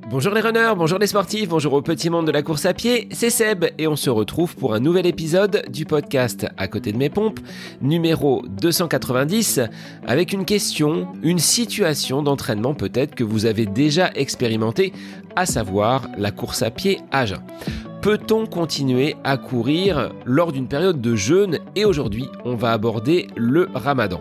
Bonjour les runners, bonjour les sportifs, bonjour au petit monde de la course à pied, c'est Seb et on se retrouve pour un nouvel épisode du podcast À côté de mes pompes, numéro 290, avec une question, une situation d'entraînement peut-être que vous avez déjà expérimenté, à savoir la course à pied à jeun. Peut-on continuer à courir lors d'une période de jeûne? Et aujourd'hui, on va aborder le Ramadan.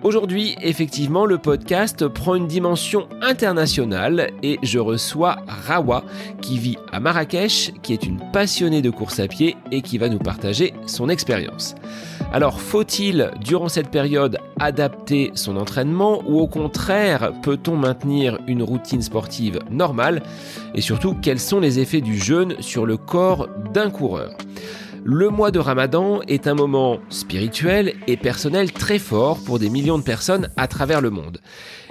Aujourd'hui, effectivement, le podcast prend une dimension internationale et je reçois Rawa qui vit à Marrakech, qui est une passionnée de course à pied et qui va nous partager son expérience. Alors, faut-il, durant cette période, adapter son entraînement ou au contraire, peut-on maintenir une routine sportive normale? Et surtout, quels sont les effets du jeûne sur le corps d'un coureur? Le mois de Ramadan est un moment spirituel et personnel très fort pour des millions de personnes à travers le monde.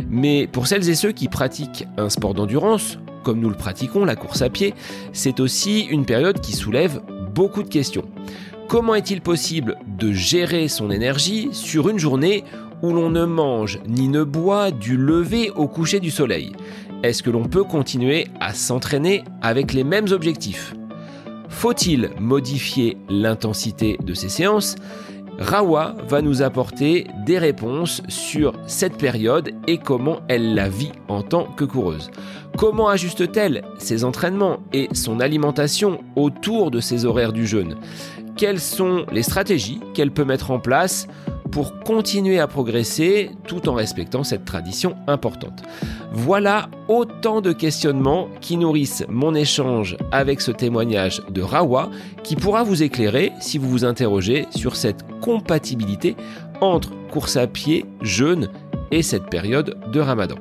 Mais pour celles et ceux qui pratiquent un sport d'endurance, comme nous le pratiquons, la course à pied, c'est aussi une période qui soulève beaucoup de questions. Comment est-il possible de gérer son énergie sur une journée où l'on ne mange ni ne boit du lever au coucher du soleil? Est-ce que l'on peut continuer à s'entraîner avec les mêmes objectifs? Faut-il modifier l'intensité de ces séances? Rawa va nous apporter des réponses sur cette période et comment elle la vit en tant que coureuse. Comment ajuste-t-elle ses entraînements et son alimentation autour de ses horaires du jeûne? Quelles sont les stratégies qu'elle peut mettre en place pour continuer à progresser tout en respectant cette tradition importante? Voilà autant de questionnements qui nourrissent mon échange avec ce témoignage de Rawa qui pourra vous éclairer si vous vous interrogez sur cette compatibilité entre course à pied, jeûne et cette période de Ramadan.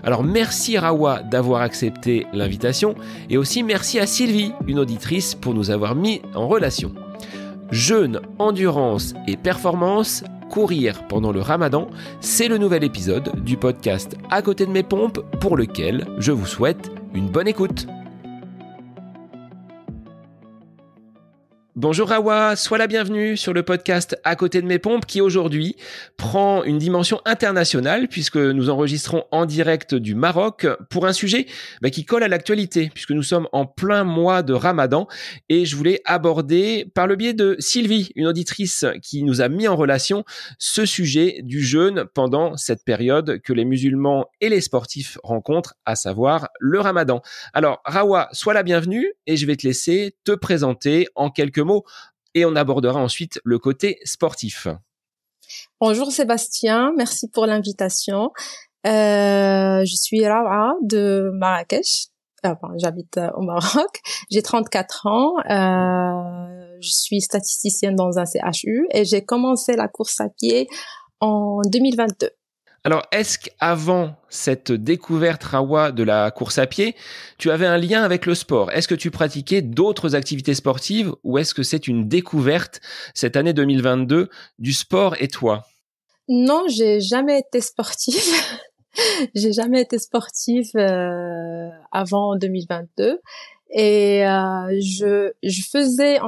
Alors merci Rawa d'avoir accepté l'invitation et aussi merci à Sylvie, une auditrice, pour nous avoir mis en relation. Jeûne, endurance et performance, courir pendant le Ramadan, c'est le nouvel épisode du podcast À côté de mes pompes pour lequel je vous souhaite une bonne écoute. Bonjour Rawa, sois la bienvenue sur le podcast À côté de mes pompes qui aujourd'hui prend une dimension internationale puisque nous enregistrons en direct du Maroc pour un sujet qui colle à l'actualité puisque nous sommes en plein mois de Ramadan et je voulais aborder par le biais de Sylvie, une auditrice qui nous a mis en relation ce sujet du jeûne pendant cette période que les musulmans et les sportifs rencontrent, à savoir le Ramadan. Alors Rawa, sois la bienvenue et je vais te laisser te présenter en quelques mots et on abordera ensuite le côté sportif. Bonjour Sébastien, merci pour l'invitation. Je suis Rawa de Marrakech. J'habite au Maroc. J'ai 34 ans. Je suis statisticienne dans un CHU et j'ai commencé la course à pied en 2022. Alors, est-ce qu'avant cette découverte, Rawa, de la course à pied, tu avais un lien avec le sport? Est-ce que tu pratiquais d'autres activités sportives ou est-ce que c'est une découverte, cette année 2022, du sport et toi? Non, j'ai jamais été sportive. J'ai jamais été sportive avant 2022. Et je faisais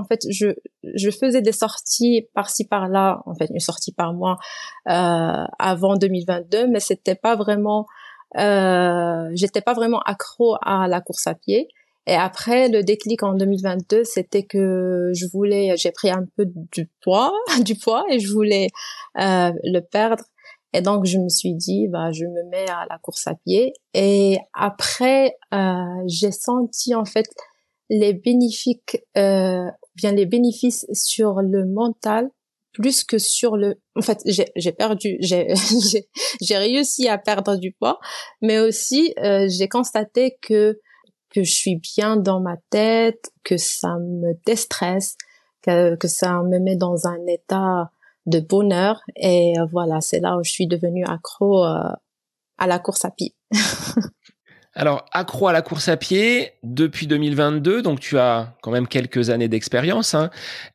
je faisais des sorties par-ci par-là, en fait une sortie par mois avant 2022, mais c'était pas vraiment j'étais pas vraiment accro à la course à pied. Et après le déclic en 2022, c'était que j'ai pris un peu du poids et je voulais le perdre. Et donc, je me suis dit, je me mets à la course à pied. Et après, j'ai senti, en fait, les bénéfices sur le mental, plus que sur en fait, j'ai réussi à perdre du poids, mais aussi, j'ai constaté que je suis bien dans ma tête, que ça me déstresse, que ça me met dans un état de bonheur et voilà, c'est là où je suis devenue accro à la course à pied. Alors, accro à la course à pied depuis 2022, donc tu as quand même quelques années d'expérience.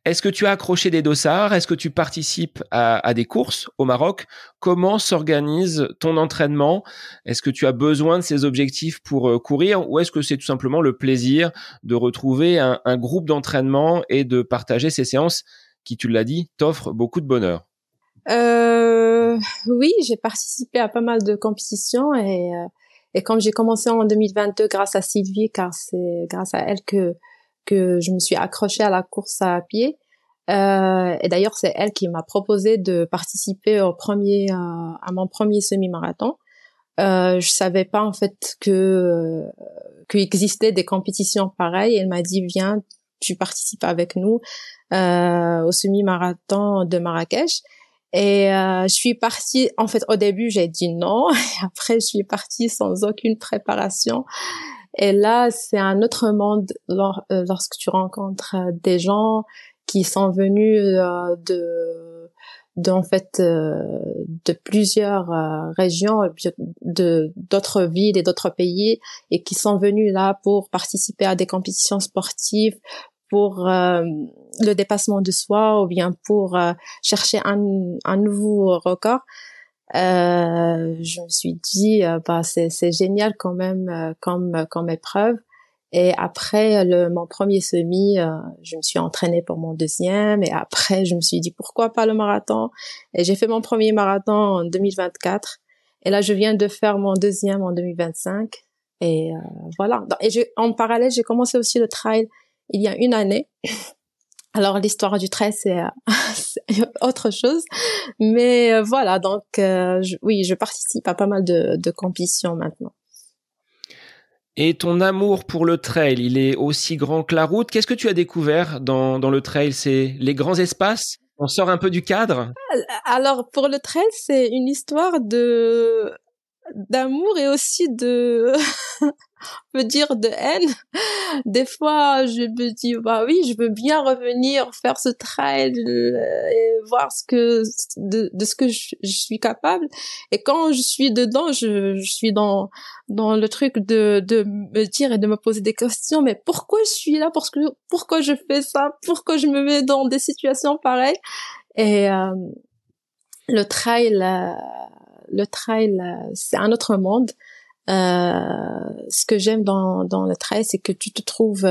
Est-ce que tu as accroché des dossards? Est-ce que tu participes à des courses au Maroc? Comment s'organise ton entraînement? Est-ce que tu as besoin de ces objectifs pour courir ou est-ce que c'est tout simplement le plaisir de retrouver un groupe d'entraînement et de partager ces séances qui, tu l'as dit, t'offrent beaucoup de bonheur? Oui, j'ai participé à pas mal de compétitions et Et comme j'ai commencé en 2022 grâce à Sylvie, car c'est grâce à elle que je me suis accrochée à la course à pied. Et d'ailleurs, c'est elle qui m'a proposé de participer à mon premier semi-marathon. Je savais pas en fait qu'il existait des compétitions pareilles. Elle m'a dit viens, tu participes avec nous au semi-marathon de Marrakech. Et je suis partie. En fait, au début, j'ai dit non. Et après, je suis partie sans aucune préparation. Et là, c'est un autre monde lorsque tu rencontres des gens qui sont venus de plusieurs régions, d'autres villes et d'autres pays, et qui sont venus là pour participer à des compétitions sportives, pour le dépassement de soi ou bien pour chercher un nouveau record. Je me suis dit c'est génial quand même comme épreuve. Et après mon premier semi, je me suis entraînée pour mon deuxième, et après je me suis dit pourquoi pas le marathon, et j'ai fait mon premier marathon en 2024, et là je viens de faire mon deuxième en 2025, et voilà. Et en parallèle, j'ai commencé aussi le trail il y a une année. Alors l'histoire du trail c'est autre chose, mais voilà, donc je participe à pas mal de compétitions maintenant. Et ton amour pour le trail, il est aussi grand que la route. Qu'est-ce que tu as découvert dans le trail? C'est les grands espaces? On sort un peu du cadre? Alors pour le trail, c'est une histoire d'amour et aussi on peut dire de haine. Des fois, je me dis, bah oui, je veux bien revenir faire ce trail et voir de ce que je suis capable. Et quand je suis dedans, je suis dans le truc de me dire et de me poser des questions. Mais pourquoi je suis là? Pourquoi je fais ça? Pourquoi je me mets dans des situations pareilles? Et le trail, c'est un autre monde. Ce que j'aime dans le trail, c'est que tu te trouves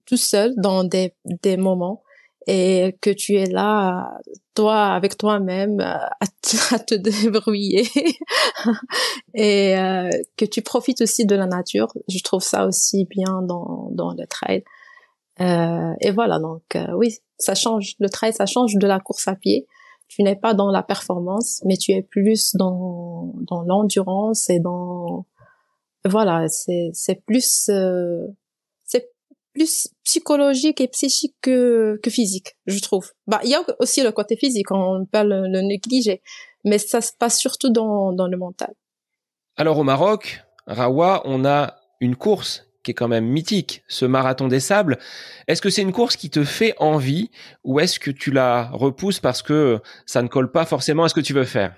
tout seul dans des moments, et que tu es là, toi, avec toi-même, à te débrouiller et que tu profites aussi de la nature. Je trouve ça aussi bien dans le trail. Et voilà, donc oui, ça change. Le trail, ça change de la course à pied. Tu n'es pas dans la performance, mais tu es plus dans l'endurance et voilà, c'est plus psychologique et psychique que physique, je trouve. Bah, il y a aussi le côté physique, on peut le négliger, mais ça se passe surtout dans le mental. Alors au Maroc, Rawa, on a une course qui est quand même mythique, ce marathon des sables. Est-ce que c'est une course qui te fait envie, ou est-ce que tu la repousses parce que ça ne colle pas forcément à ce que tu veux faire?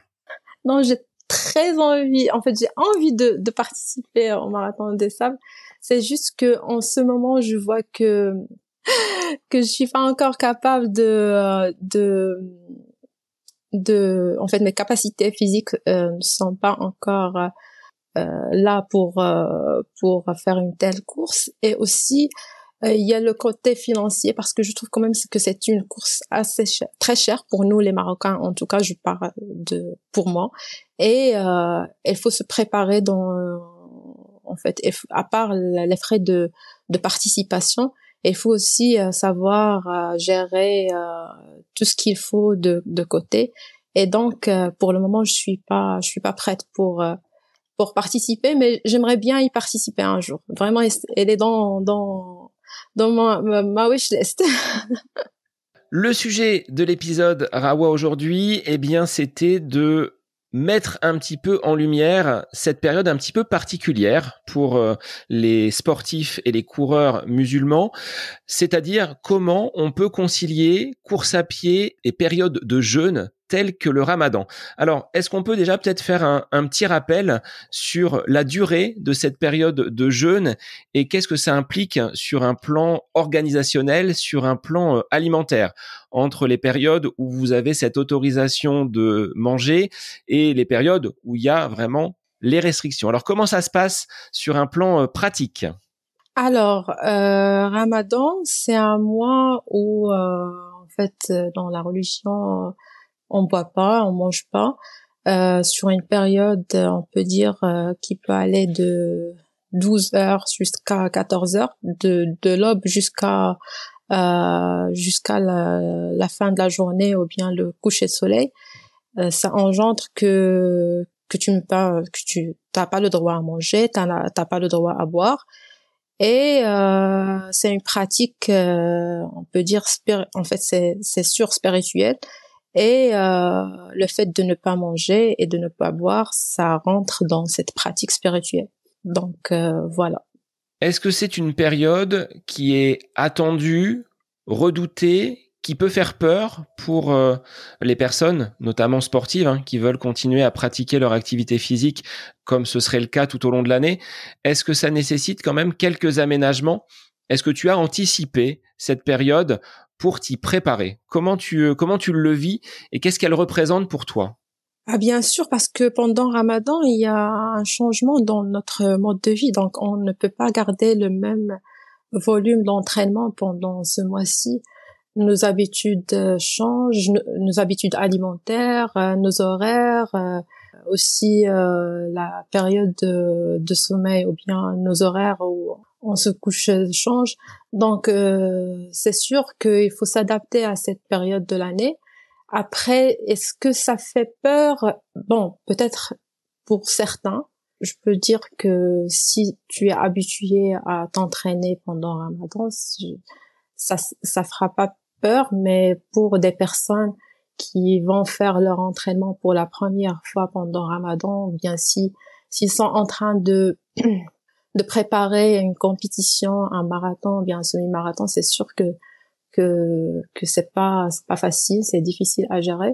Non, j'ai très envie. En fait, j'ai envie de participer au marathon des sables. C'est juste que en ce moment, je vois que je suis pas encore capable en fait, mes capacités physiques ne sont pas encore là pour faire une telle course. Et aussi il y a le côté financier, parce que je trouve quand même que c'est une course assez chère, très chère pour nous les Marocains, en tout cas je parle pour moi, et il faut se préparer en fait, à part les frais de participation, il faut aussi savoir gérer tout ce qu'il faut de côté. Et donc pour le moment je suis pas prête pour participer, mais j'aimerais bien y participer un jour. Vraiment, elle est dans ma wishlist. Le sujet de l'épisode Rawa aujourd'hui, eh bien, c'était de mettre un petit peu en lumière cette période un petit peu particulière pour les sportifs et les coureurs musulmans, c'est-à-dire comment on peut concilier course à pied et période de jeûne telle que le Ramadan. Alors, est-ce qu'on peut déjà peut-être faire un petit rappel sur la durée de cette période de jeûne et qu'est-ce que ça implique sur un plan organisationnel, sur un plan alimentaire, entre les périodes où vous avez cette autorisation de manger et les périodes où il y a vraiment les restrictions. Alors, comment ça se passe sur un plan pratique? Alors, Ramadan, c'est un mois où, en fait, dans la religion, on boit pas, on mange pas. sur une période, on peut dire, qui peut aller de 12 heures jusqu'à 14 heures, de l'aube jusqu'à la fin de la journée ou bien le coucher de soleil. Ça engendre que tu t'as pas le droit à manger, t'as pas le droit à boire. Et c'est une pratique, on peut dire, en fait, c'est sûr spirituel. Et le fait de ne pas manger et de ne pas boire, ça rentre dans cette pratique spirituelle. Donc voilà. Est-ce que c'est une période qui est attendue, redoutée, qui peut faire peur pour les personnes, notamment sportives, qui veulent continuer à pratiquer leur activité physique comme ce serait le cas tout au long de l'année? Est-ce que ça nécessite quand même quelques aménagements? Est-ce que tu as anticipé cette période pour t'y préparer? Comment tu le vis et qu'est-ce qu'elle représente pour toi? Ah bien sûr, parce que pendant Ramadan, il y a un changement dans notre mode de vie, donc on ne peut pas garder le même volume d'entraînement pendant ce mois-ci. Nos habitudes changent, nos habitudes alimentaires, nos horaires, aussi la période de sommeil ou bien nos horaires où on se couche changent. Donc c'est sûr qu'il faut s'adapter à cette période de l'année. Après, est-ce que ça fait peur? Bon, peut-être pour certains. Je peux dire que si tu es habitué à t'entraîner pendant Ramadan, ça fera pas peur, mais pour des personnes qui vont faire leur entraînement pour la première fois pendant Ramadan, ou bien s'ils sont en train de préparer une compétition, un marathon, ou bien un semi-marathon, c'est sûr que c'est pas facile, c'est difficile à gérer.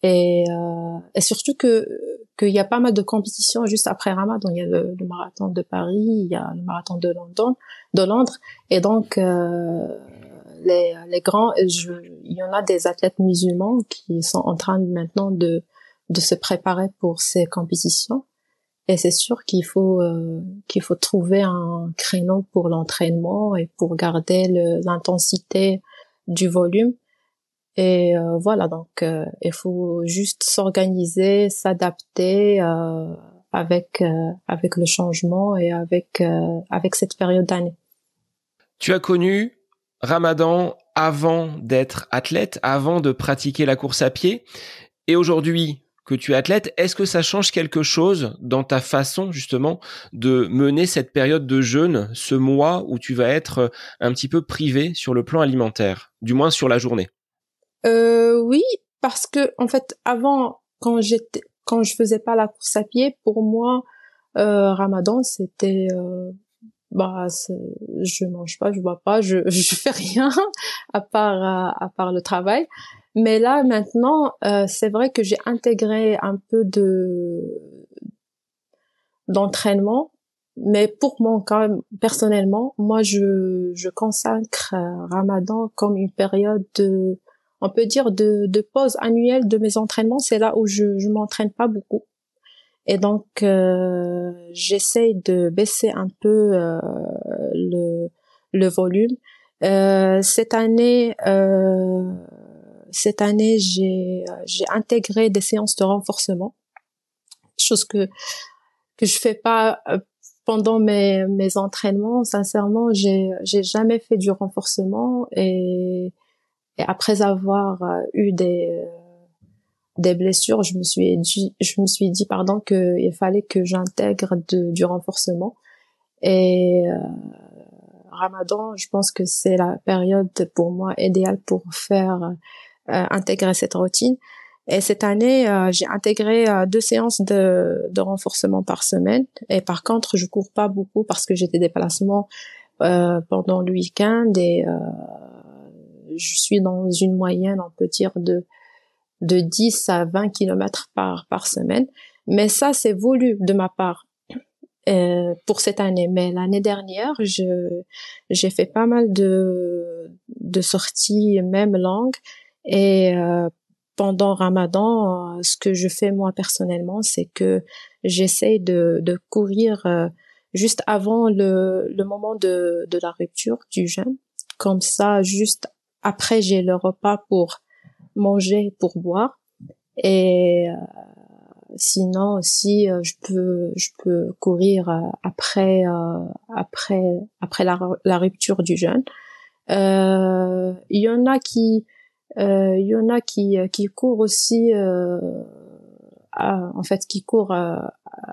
Et surtout qu'il y a pas mal de compétitions juste après Ramadan. Il y a le marathon de Paris, il y a le marathon de Londres, et donc les grands, il y en a des athlètes musulmans qui sont en train maintenant de se préparer pour ces compétitions. Et c'est sûr qu'il faut trouver un créneau pour l'entraînement et pour garder l'intensité du volume. Et voilà, donc il faut juste s'organiser, s'adapter avec le changement et avec cette période d'année. Tu as connu Ramadan avant d'être athlète, avant de pratiquer la course à pied, et aujourd'hui que tu es athlète, est-ce que ça change quelque chose dans ta façon justement de mener cette période de jeûne, ce mois où tu vas être un petit peu privé sur le plan alimentaire, du moins sur la journée? Oui, parce que en fait avant quand je faisais pas la course à pied, pour moi Ramadan c'était je mange pas, je bois pas, je fais rien à part le travail. Mais là maintenant, c'est vrai que j'ai intégré un peu d'entraînement, mais pour mon cas personnellement, moi je consacre Ramadan comme une période on peut dire de pause annuelle de mes entraînements. C'est là où je m'entraîne pas beaucoup. Et donc j'essaye de baisser un peu le volume. Cette année j'ai intégré des séances de renforcement, chose que je fais pas pendant mes entraînements. Sincèrement, j'ai jamais fait du renforcement, et après avoir eu des blessures, je me suis dit pardon que il fallait que j'intègre du renforcement. Et Ramadan, je pense que c'est la période pour moi idéale pour faire intégrer cette routine. Et cette année, j'ai intégré 2 séances de renforcement par semaine. Et par contre, je cours pas beaucoup parce que j'ai des déplacements pendant le week-end, et je suis dans une moyenne, on peut dire, de 10 à 20 kilomètres par semaine. Mais ça, c'est voulu de ma part pour cette année. Mais l'année dernière, j'ai fait pas mal de sorties, même longues. Et pendant Ramadan, ce que je fais moi personnellement, c'est que j'essaie de courir juste avant le moment de la rupture du jeûne. Comme ça, juste après, j'ai le repas pour manger, pour boire. Et sinon aussi, je peux courir après la rupture du jeûne. Il y en a qui courent aussi, en fait, qui courent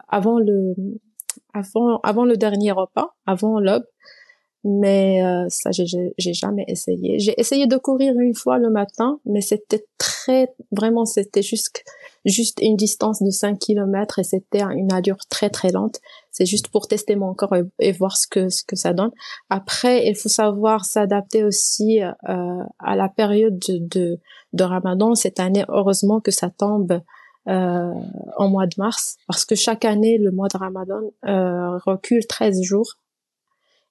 avant le dernier repas, avant l'aube. Mais ça, j'ai jamais essayé. J'ai essayé de courir une fois le matin, mais c'était c'était juste une distance de 5 kilomètres et c'était une allure très très lente. C'est juste pour tester mon corps et voir ce que ça donne. Après, il faut savoir s'adapter aussi à la période de Ramadan. Cette année, heureusement que ça tombe en mois de mars, parce que chaque année, le mois de Ramadan recule 13 jours.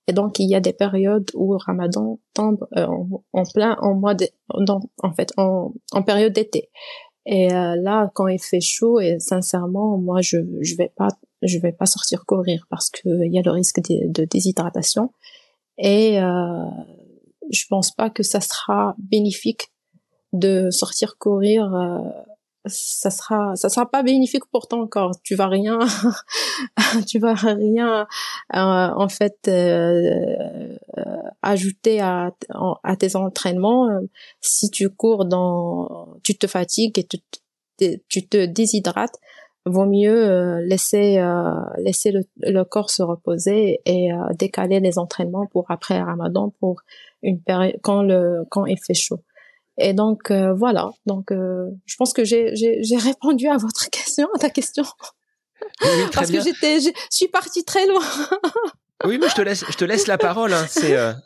Et donc, il y a des périodes où Ramadan tombe en période d'été. Et là, quand il fait chaud, et sincèrement, moi, je vais pas sortir courir parce que il y a le risque de déshydratation. Et je pense pas que ça sera bénéfique de sortir courir. Ça sera pas bénéfique pour ton corps. Tu vas rien en fait ajouter à tes entraînements. Si tu cours tu te fatigues et tu te déshydrates, vaut mieux laisser le corps se reposer et décaler les entraînements pour après Ramadan, pour une période quand il fait chaud. Et donc voilà. Donc je pense que j'ai répondu à ta question. Oui, très Parce bien. que je suis partie très loin. Oui, mais je te laisse la parole, hein.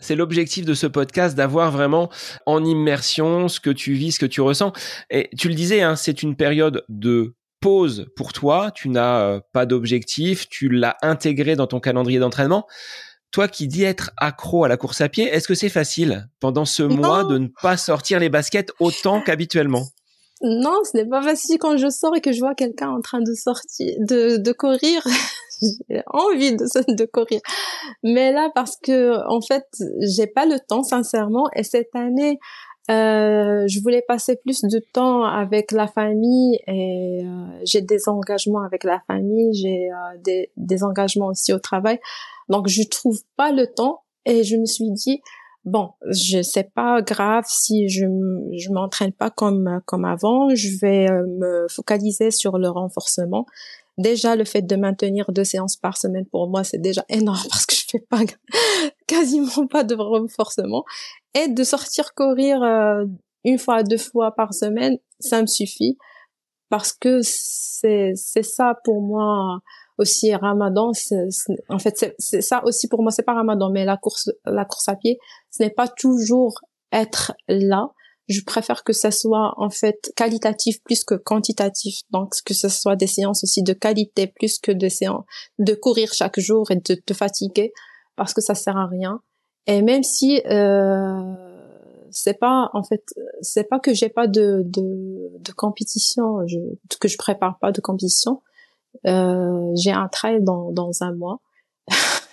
C'est l'objectif de ce podcast, d'avoir vraiment en immersion ce que tu vis, ce que tu ressens. Et tu le disais, hein, c'est une période de pause pour toi. Tu n'as pas d'objectif. Tu l'as intégré dans ton calendrier d'entraînement. Toi qui dis être accro à la course à pied, est-ce que c'est facile pendant ce mois de Non, ne pas sortir les baskets autant qu'habituellement? non, ce n'est pas facile quand je sors et que je vois quelqu'un en train de sortir, de courir. J'ai envie de courir. Mais là, parce que, en fait, j'ai pas le temps, sincèrement. Et cette année, je voulais passer plus de temps avec la famille et j'ai des engagements avec la famille, j'ai des engagements aussi au travail. Donc, je trouve pas le temps et je me suis dit, bon, c'est pas grave si je m'entraîne pas comme avant, je vais me focaliser sur le renforcement. Déjà, le fait de maintenir 2 séances par semaine, pour moi, c'est déjà énorme parce que je fais pas quasiment pas de renforcement. Et de sortir courir une fois, 2 fois par semaine, ça me suffit parce que c'est ça pour moi aussi Ramadan. En fait, c'est ça aussi pour moi. C'est pas Ramadan, mais la course à pied, ce n'est pas toujours être là. Je préfère que ça soit en fait qualitatif plus que quantitatif. Donc que ce soit des séances aussi de qualité plus que de séances de courir chaque jour et de te fatiguer parce que ça sert à rien. Et même si c'est pas en fait c'est pas que j'ai pas de compétition, que je prépare pas de compétition. J'ai un trail dans un mois.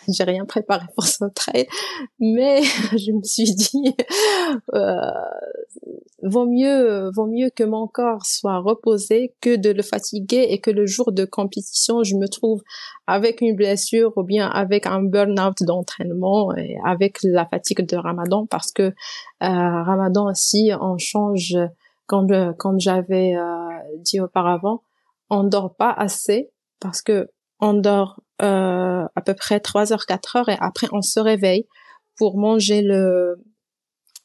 J'ai rien préparé pour ce trail, mais je me suis dit euh, vaut mieux que mon corps soit reposé que de le fatiguer et que le jour de compétition je me trouve avec une blessure ou bien avec un burn-out d'entraînement et avec la fatigue de Ramadan, parce que Ramadan aussi on change, comme j'avais dit auparavant, on dort pas assez parce que on dort à peu près 3 heures, 4 heures et après on se réveille pour manger le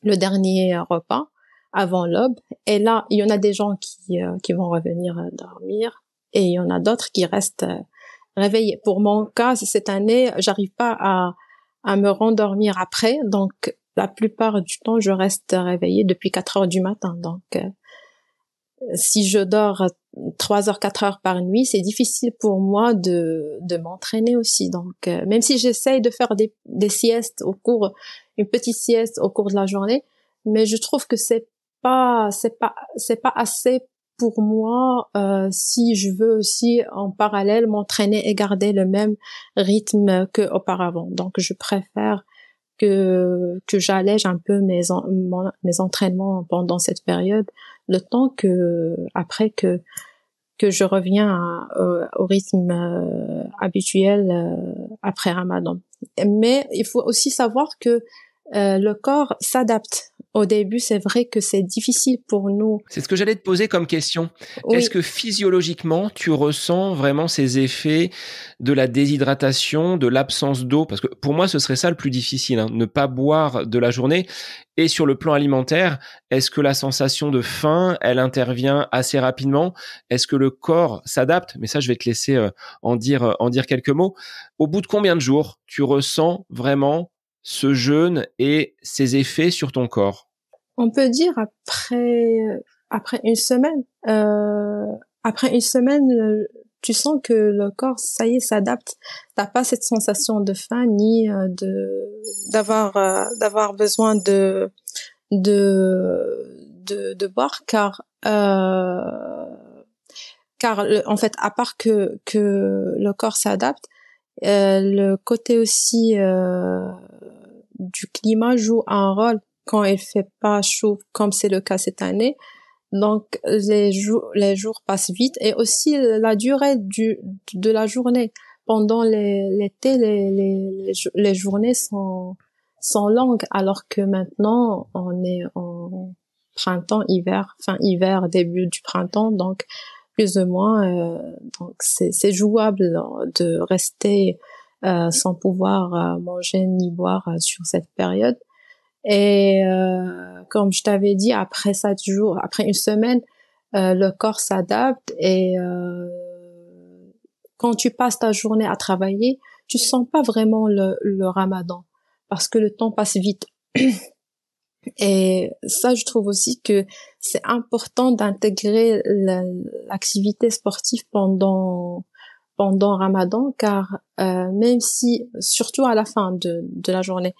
dernier repas avant l'aube. Et là, il y en a des gens qui vont revenir dormir et il y en a d'autres qui restent réveillés. Pour mon cas, cette année, j'arrive pas à me rendormir après, donc la plupart du temps, je reste réveillée depuis 4 heures du matin. Donc, si je dors 3 heures, 4 heures par nuit, c'est difficile pour moi de m'entraîner aussi. Donc, même si j'essaye de faire des siestes une petite sieste au cours de la journée, mais je trouve que c'est pas assez pour moi, si je veux aussi en parallèle m'entraîner et garder le même rythme qu'auparavant. Donc, je préfère que j'allège un peu mes entraînements pendant cette période, le temps après que que je reviens au rythme habituel après Ramadan. Mais il faut aussi savoir que le corps s'adapte. Au début, c'est vrai que c'est difficile pour nous. C'est ce que j'allais te poser comme question. Oui. Est-ce que physiologiquement, tu ressens vraiment ces effets de la déshydratation, de l'absence d'eau? Parce que pour moi, ce serait ça le plus difficile, ne pas boire de la journée. Et sur le plan alimentaire, est-ce que la sensation de faim, elle intervient assez rapidement? Est-ce que le corps s'adapte? Mais ça, je vais te laisser en dire quelques mots. Au bout de combien de jours tu ressens vraiment ce jeûne et ses effets sur ton corps? On peut dire après une semaine. Après une semaine, tu sens que le corps, ça y est, s'adapte. T'as pas cette sensation de faim ni d'avoir besoin de boire, car en fait, à part que le corps s'adapte, le côté aussi du climat joue un rôle quand il fait pas chaud, comme c'est le cas cette année. Donc les jours passent vite, et aussi la durée de la journée. Pendant l'été, les journées sont longues, alors que maintenant on est en printemps, hiver, fin hiver, début du printemps, donc plus ou moins donc c'est jouable de rester sans pouvoir manger ni boire sur cette période. Et comme je t'avais dit, après 7 jours, après une semaine, le corps s'adapte, et quand tu passes ta journée à travailler, tu sens pas vraiment le Ramadan, parce que le temps passe vite. Et ça, je trouve aussi que c'est important d'intégrer l'activité sportive pendant Ramadan, car même si, surtout à la fin de la journée,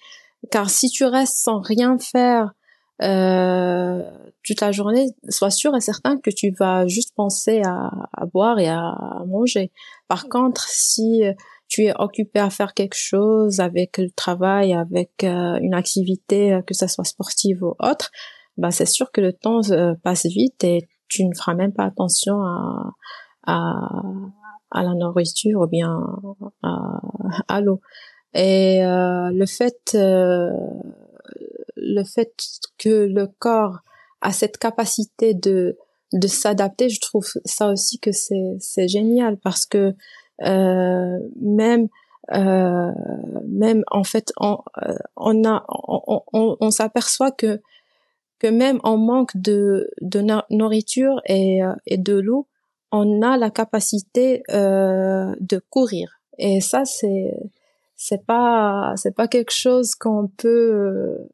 car si tu restes sans rien faire toute la journée, sois sûr et certain que tu vas juste penser à boire et à manger. Par contre, si tu es occupé à faire quelque chose avec le travail, avec une activité, que ça soit sportive ou autre, ben c'est sûr que le temps passe vite et tu ne feras même pas attention à la nourriture ou bien à l'eau. Et le fait que le corps a cette capacité de s'adapter, je trouve ça aussi que c'est génial, parce que même en fait on s'aperçoit que même en manque de nourriture et de l'eau, on a la capacité de courir. Et ça, c'est pas quelque chose qu'on peut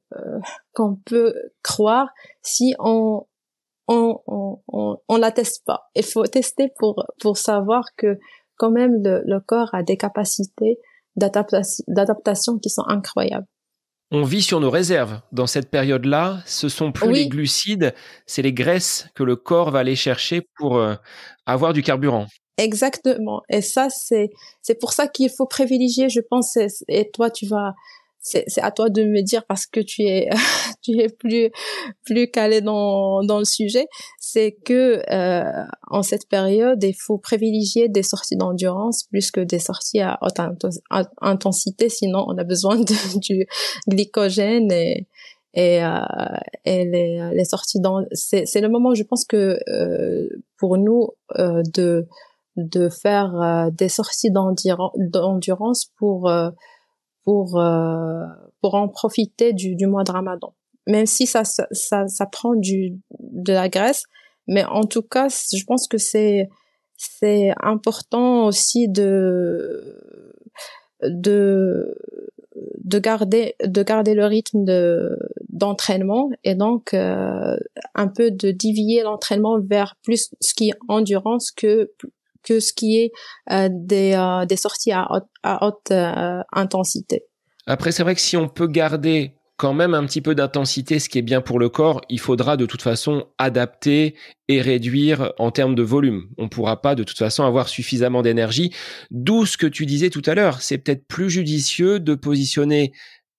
croire si on la teste pas. Il faut tester pour savoir que quand même le corps a des capacités d'adaptation qui sont incroyables. On vit sur nos réserves. Dans cette période-là, ce sont plus les glucides, c'est les graisses que le corps va aller chercher pour avoir du carburant. Exactement. Et ça, c'est pour ça qu'il faut privilégier, je pense, et toi, c'est à toi de me dire, parce que tu es plus calé dans le sujet, c'est que en cette période, il faut privilégier des sorties d'endurance plus que des sorties à haute intensité, sinon on a besoin du glycogène, et les sorties c'est le moment, je pense, que pour nous de faire des sorties d'endurance pour en profiter du mois de Ramadan. Même si ça prend de la graisse, mais en tout cas, je pense que c'est important aussi de garder le rythme d'entraînement, et donc un peu de dévier l'entraînement vers plus ce qui est endurance que ce qui est des sorties à haute intensité. Après, c'est vrai que si on peut garder quand même un petit peu d'intensité, ce qui est bien pour le corps, il faudra de toute façon adapter et réduire en termes de volume. On ne pourra pas de toute façon avoir suffisamment d'énergie. D'où ce que tu disais tout à l'heure, c'est peut-être plus judicieux de positionner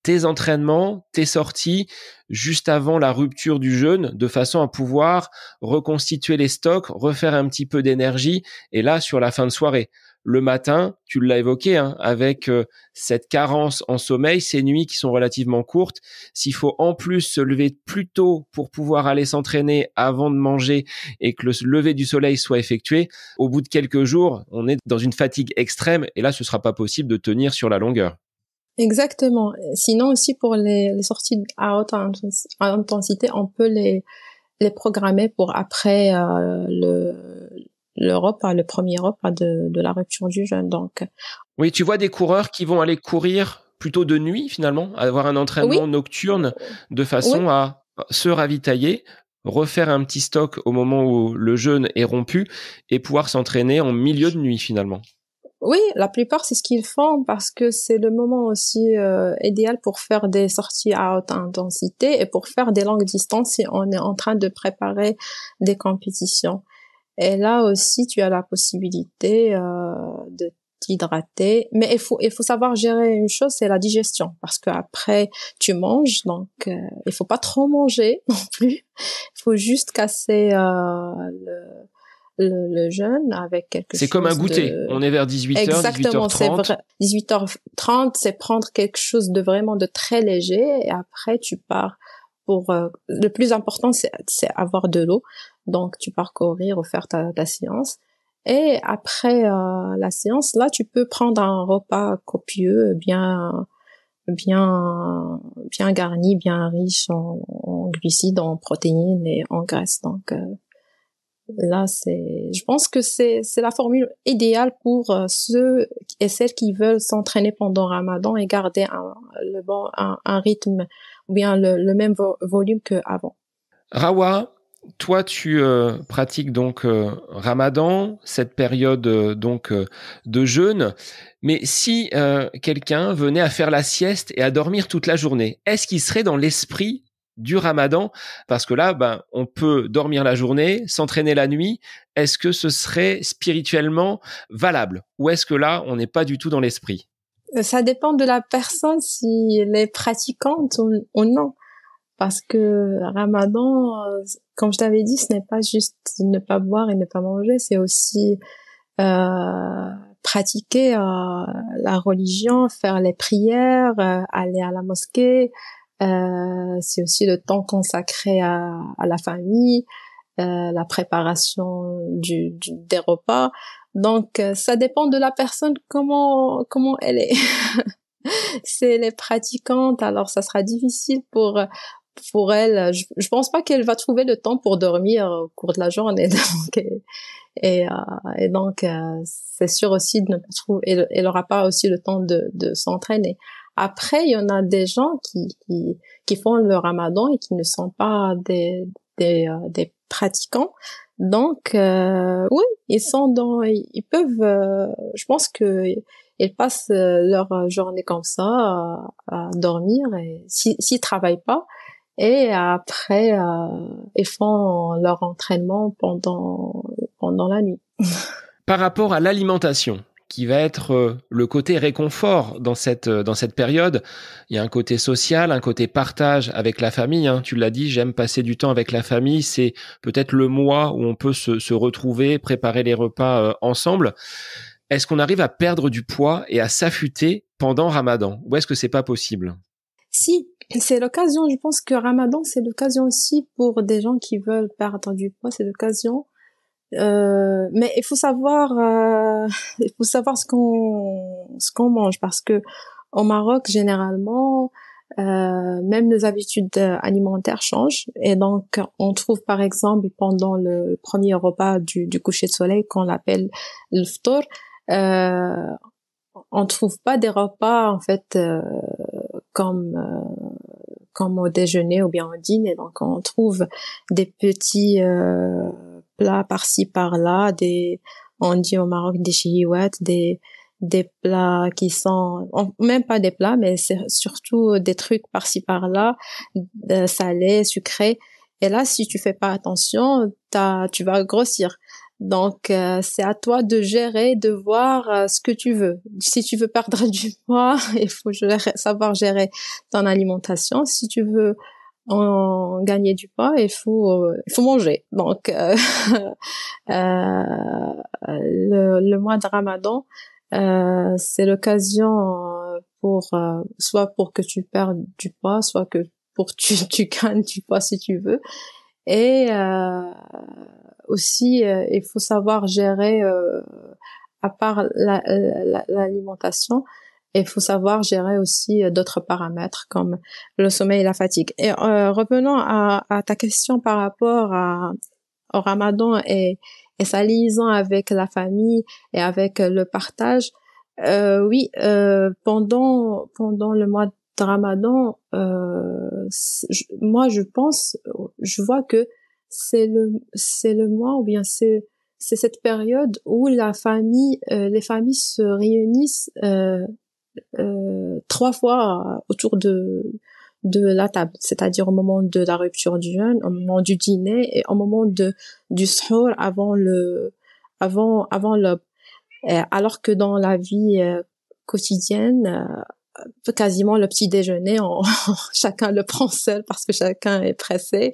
tes entraînements, tes sorties, juste avant la rupture du jeûne, de façon à pouvoir reconstituer les stocks, refaire un petit peu d'énergie, et là, sur la fin de soirée. Le matin, tu l'as évoqué, hein, avec cette carence en sommeil, ces nuits qui sont relativement courtes, s'il faut en plus se lever plus tôt pour pouvoir aller s'entraîner avant de manger et que le lever du soleil soit effectué, au bout de quelques jours, on est dans une fatigue extrême et là, ce sera pas possible de tenir sur la longueur. Exactement. Sinon aussi pour les sorties à haute intensité, on peut les programmer pour après le repas, le premier repas de la rupture du jeûne. Donc oui, tu vois des coureurs qui vont aller courir plutôt de nuit finalement, avoir un entraînement oui, nocturne de oui, façon à se ravitailler, refaire un petit stock au moment où le jeûne est rompu et pouvoir s'entraîner en milieu de nuit finalement. oui, la plupart c'est ce qu'ils font parce que c'est le moment aussi idéal pour faire des sorties à haute intensité et pour faire des longues distances si on est en train de préparer des compétitions. Et là aussi, tu as la possibilité de t'hydrater, mais il faut savoir gérer une chose, c'est la digestion, parce que après tu manges, donc il faut pas trop manger non plus. Il faut juste casser le jeûne avec quelque C'est comme un chose goûter. de On est vers 18h, exactement, c'est 18h30. vrai. 18h30, c'est prendre quelque chose de vraiment de très léger et après tu pars pour le plus important c'est avoir de l'eau. Donc tu pars courir ou faire ta séance et après la séance là tu peux prendre un repas copieux, bien garni, bien riche en glucides, en protéines et en graisses. Donc là, je pense que c'est la formule idéale pour ceux et celles qui veulent s'entraîner pendant Ramadan et garder un rythme ou bien le même volume qu'avant. Rawa, toi tu pratiques donc Ramadan, cette période de jeûne, mais si quelqu'un venait à faire la sieste et à dormir toute la journée, est-ce qu'il serait dans l'esprit du Ramadan? Parce que là, on peut dormir la journée, s'entraîner la nuit. Est-ce que ce serait spirituellement valable? Ou est-ce que là, on n'est pas du tout dans l'esprit? Ça dépend de la personne si elle est pratiquante ou non. Parce que Ramadan, comme je t'avais dit, ce n'est pas juste ne pas boire et ne pas manger, c'est aussi pratiquer la religion, faire les prières, aller à la mosquée. C'est aussi le temps consacré à la famille, la préparation des repas. Donc, ça dépend de la personne comment elle est. Si elle est pratiquante, alors ça sera difficile pour elle. Je pense pas qu'elle va trouver le temps pour dormir au cours de la journée. Et donc, c'est sûr aussi de ne pas trouver, elle aura pas aussi le temps de s'entraîner. Après, il y en a des gens qui font le ramadan et qui ne sont pas des pratiquants. Donc, oui, ils peuvent, je pense que ils passent leur journée comme ça à dormir et s'ils travaillent pas. Et après, ils font leur entraînement pendant la nuit. Par rapport à l'alimentation, qui va être le côté réconfort dans cette période, il y a un côté social, un côté partage avec la famille. Hein. Tu l'as dit, j'aime passer du temps avec la famille. C'est peut-être le mois où on peut se retrouver, préparer les repas ensemble. Est-ce qu'on arrive à perdre du poids et à s'affûter pendant Ramadan? Ou est-ce que c'est pas possible? Si, c'est l'occasion. Je pense que Ramadan, c'est l'occasion aussi pour des gens qui veulent perdre du poids. C'est l'occasion. Mais il faut savoir ce qu'on mange parce que au Maroc généralement même nos habitudes alimentaires changent et donc on trouve par exemple pendant le premier repas du coucher de soleil qu'on l'appelle le ftour, on trouve pas des repas en fait comme comme au déjeuner ou bien au dîner. Donc on trouve des petits plats par-ci par-là, on dit au Maroc des chihiwat, des plats qui sont même pas des plats mais c'est surtout des trucs par-ci par-là, salés, sucrés. Et là si tu fais pas attention, tu vas grossir. Donc, c'est à toi de gérer, de voir ce que tu veux. Si tu veux perdre du poids, il faut savoir gérer ton alimentation. Si tu veux en gagner du poids, il faut manger. Donc, le mois de Ramadan, c'est l'occasion pour soit pour que tu perdes du poids, soit que pour que tu gagnes du poids si tu veux. Et aussi, il faut savoir gérer, à part l'alimentation, il faut savoir gérer aussi d'autres paramètres comme le sommeil et la fatigue. Et revenons à ta question par rapport au Ramadan et sa liaison avec la famille et avec le partage. Oui, pendant le mois de Ramadan, moi je pense, je vois que c'est le mois ou bien c'est cette période où la famille, les familles se réunissent 3 fois autour de la table, c'est-à-dire au moment de la rupture du jeûne, au moment du dîner et au moment du suhoor avant l'aube. Alors que dans la vie quotidienne, quasiment le petit déjeuner, chacun le prend seul parce que chacun est pressé.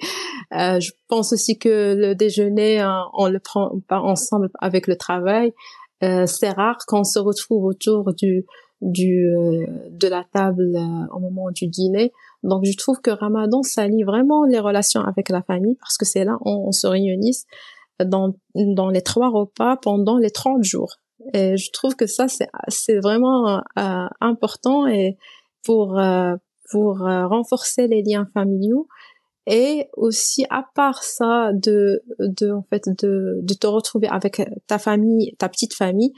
Je pense aussi que le déjeuner, on le prend pas ensemble avec le travail. C'est rare qu'on se retrouve autour de la table au moment du dîner. Donc, je trouve que Ramadan, ça lie vraiment les relations avec la famille parce que c'est là on se réunit dans les 3 repas pendant les 30 jours. Et je trouve que ça, c'est vraiment important et pour renforcer les liens familiaux. Et aussi, à part ça, de te retrouver avec ta famille, ta petite famille.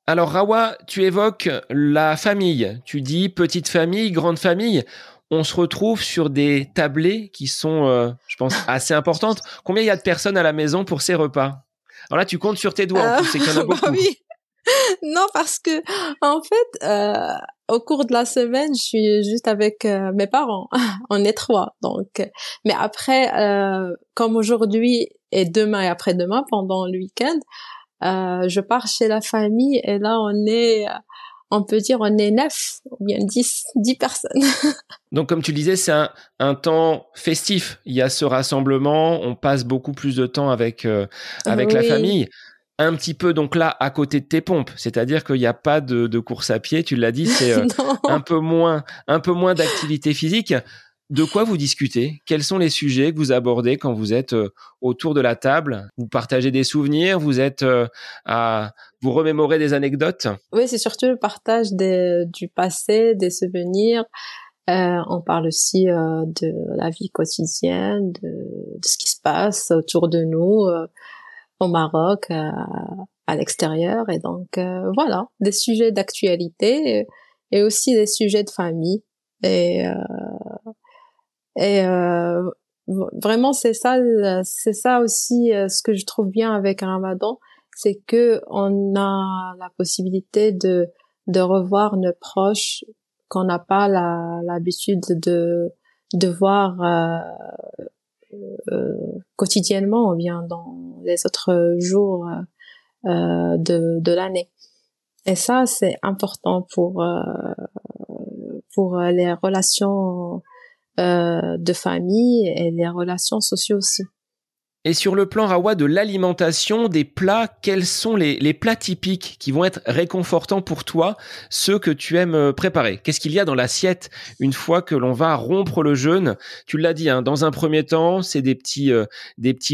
Alors Rawa, tu évoques la famille. Tu dis petite famille, grande famille. On se retrouve sur des tablées qui sont, je pense, assez importantes. Combien il y a de personnes à la maison pour ces repas? Alors là, tu comptes sur tes doigts, en plus, c'est qu'il y en a beaucoup. Bah oui. Non, parce que en fait, au cours de la semaine, je suis juste avec mes parents. On est 3, donc. Mais après, comme aujourd'hui et demain et après-demain, pendant le week-end, je pars chez la famille et là, on peut dire, on est 9 ou bien 10 personnes. Donc, comme tu disais, c'est un temps festif. Il y a ce rassemblement, on passe beaucoup plus de temps avec la famille. Un petit peu donc là à côté de tes pompes, c'est-à-dire qu'il n'y a pas de course à pied, tu l'as dit, c'est un peu moins d'activité physique. De quoi vous discutez? Quels sont les sujets que vous abordez quand vous êtes autour de la table? Vous partagez des souvenirs? Vous êtes à vous remémorer des anecdotes? Oui, c'est surtout le partage du passé, des souvenirs. On parle aussi de la vie quotidienne, de ce qui se passe autour de nous. Au Maroc, à l'extérieur, et donc voilà, des sujets d'actualité et aussi des sujets de famille et vraiment c'est ça aussi ce que je trouve bien avec Ramadan, c'est que on a la possibilité de revoir nos proches qu'on n'a pas l'habitude de voir quotidiennement ou bien dans les autres jours de l'année. Et ça, c'est important pour les relations de famille et les relations sociales aussi. Et sur le plan, Rawa, de l'alimentation, des plats, quels sont les plats typiques qui vont être réconfortants pour toi, ceux que tu aimes préparer? Qu'est-ce qu'il y a dans l'assiette une fois que l'on va rompre le jeûne? Tu l'as dit, hein, dans un premier temps, c'est des petits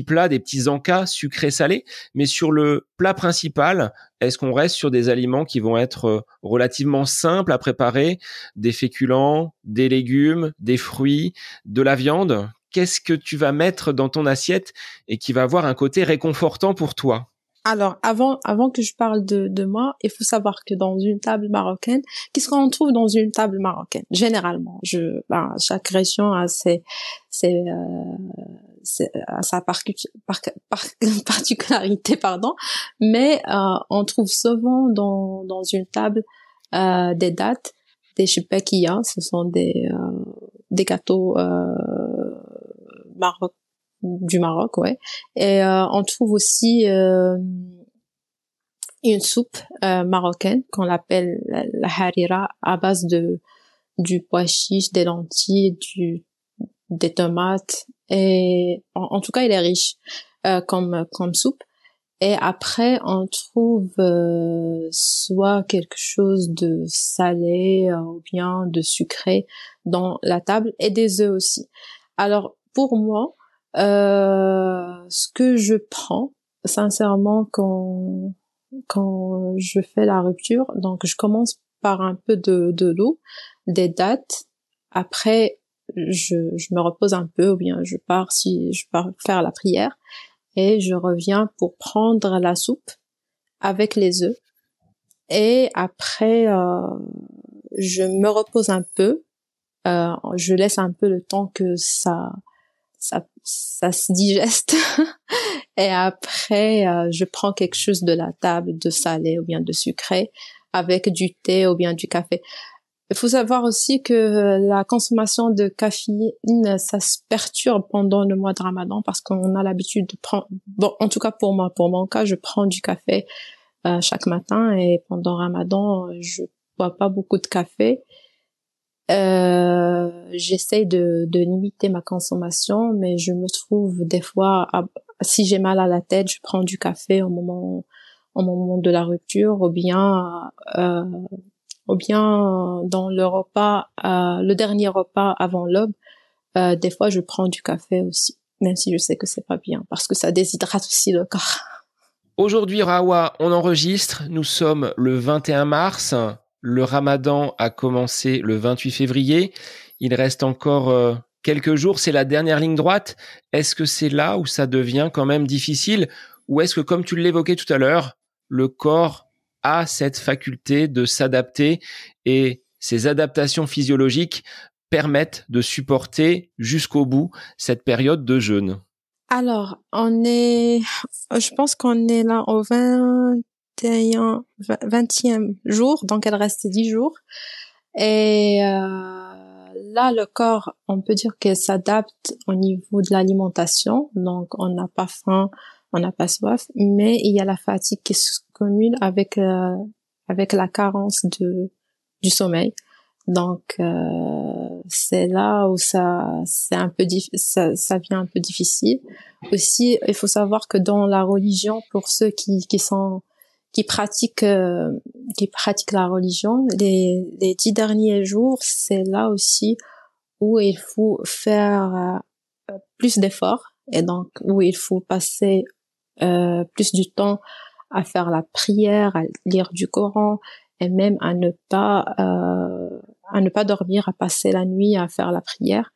plats, des petits encas sucrés-salés. Mais sur le plat principal, est-ce qu'on reste sur des aliments qui vont être relativement simples à préparer? Des féculents, des légumes, des fruits, de la viande? Qu'est-ce que tu vas mettre dans ton assiette et qui va avoir un côté réconfortant pour toi? Alors, avant que je parle de moi, il faut savoir que dans une table marocaine, qu'est-ce qu'on trouve dans une table marocaine? Généralement, chaque région a sa particularité, pardon, mais on trouve souvent dans une table des dattes, des choupakia, ce sont des gâteaux du Maroc, ouais. Et on trouve aussi une soupe marocaine qu'on appelle la harira, à base de du pois chiche, des lentilles, des tomates. Et en tout cas, il est riche comme soupe. Et après, on trouve soit quelque chose de salé ou bien de sucré dans la table, et des œufs aussi. Alors, pour moi, ce que je prends, sincèrement, quand je fais la rupture, donc je commence par un peu de l'eau, des dattes. Après, je me repose un peu, ou bien je pars faire la prière, et je reviens pour prendre la soupe avec les œufs. Et après, je me repose un peu, je laisse un peu le temps que ça se digeste. Et après, je prends quelque chose de la table, de salé ou bien de sucré, avec du thé ou bien du café. Il faut savoir aussi que la consommation de caféine, ça se perturbe pendant le mois de Ramadan, parce qu'on a l'habitude de prendre, bon, en tout cas pour moi, pour mon cas, je prends du café chaque matin, et pendant Ramadan, je bois pas beaucoup de café. J'essaye de limiter ma consommation, mais je me trouve des fois, si j'ai mal à la tête, je prends du café au moment de la rupture, ou bien dans le repas, le dernier repas avant l'aube, des fois je prends du café aussi, même si je sais que c'est pas bien, parce que ça déshydrate aussi le corps. Aujourd'hui, Rawa, on enregistre. Nous sommes le 21 mars. Le Ramadan a commencé le 28 février. Il reste encore quelques jours. C'est la dernière ligne droite. Est-ce que c'est là où ça devient quand même difficile? Ou est-ce que, comme tu l'évoquais tout à l'heure, le corps a cette faculté de s'adapter, et ces adaptations physiologiques permettent de supporter jusqu'au bout cette période de jeûne? Alors, je pense qu'on est là au 20e jour, donc il reste 10 jours. Et là, le corps, on peut dire qu'il s'adapte au niveau de l'alimentation. Donc, on n'a pas faim, on n'a pas soif, mais il y a la fatigue qui se cumule avec la carence du sommeil. Donc, c'est là où c'est un peu ça vient un peu difficile. Aussi, il faut savoir que dans la religion, pour ceux qui pratiquent la religion, les 10 derniers jours, c'est là aussi où il faut faire plus d'efforts, et donc où il faut passer plus du temps à faire la prière, à lire du Coran, et même à ne pas dormir, à passer la nuit à faire la prière.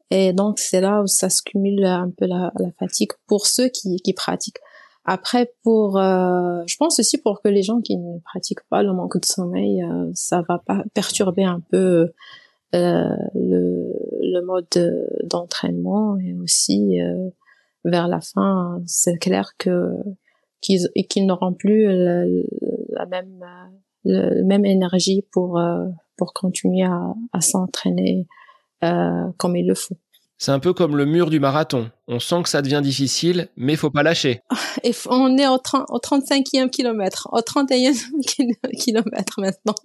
Et donc c'est là où ça se cumule un peu la fatigue pour ceux qui pratiquent. Après, je pense aussi pour que les gens qui ne pratiquent pas, le manque de sommeil, ça va pas perturber un peu le mode d'entraînement. Et aussi vers la fin, c'est clair qu'ils n'auront plus la même énergie pour continuer à s'entraîner comme il le faut. C'est un peu comme le mur du marathon. On sent que ça devient difficile, mais faut pas lâcher. Et on est au 35e kilomètre, au 31e kilomètre maintenant.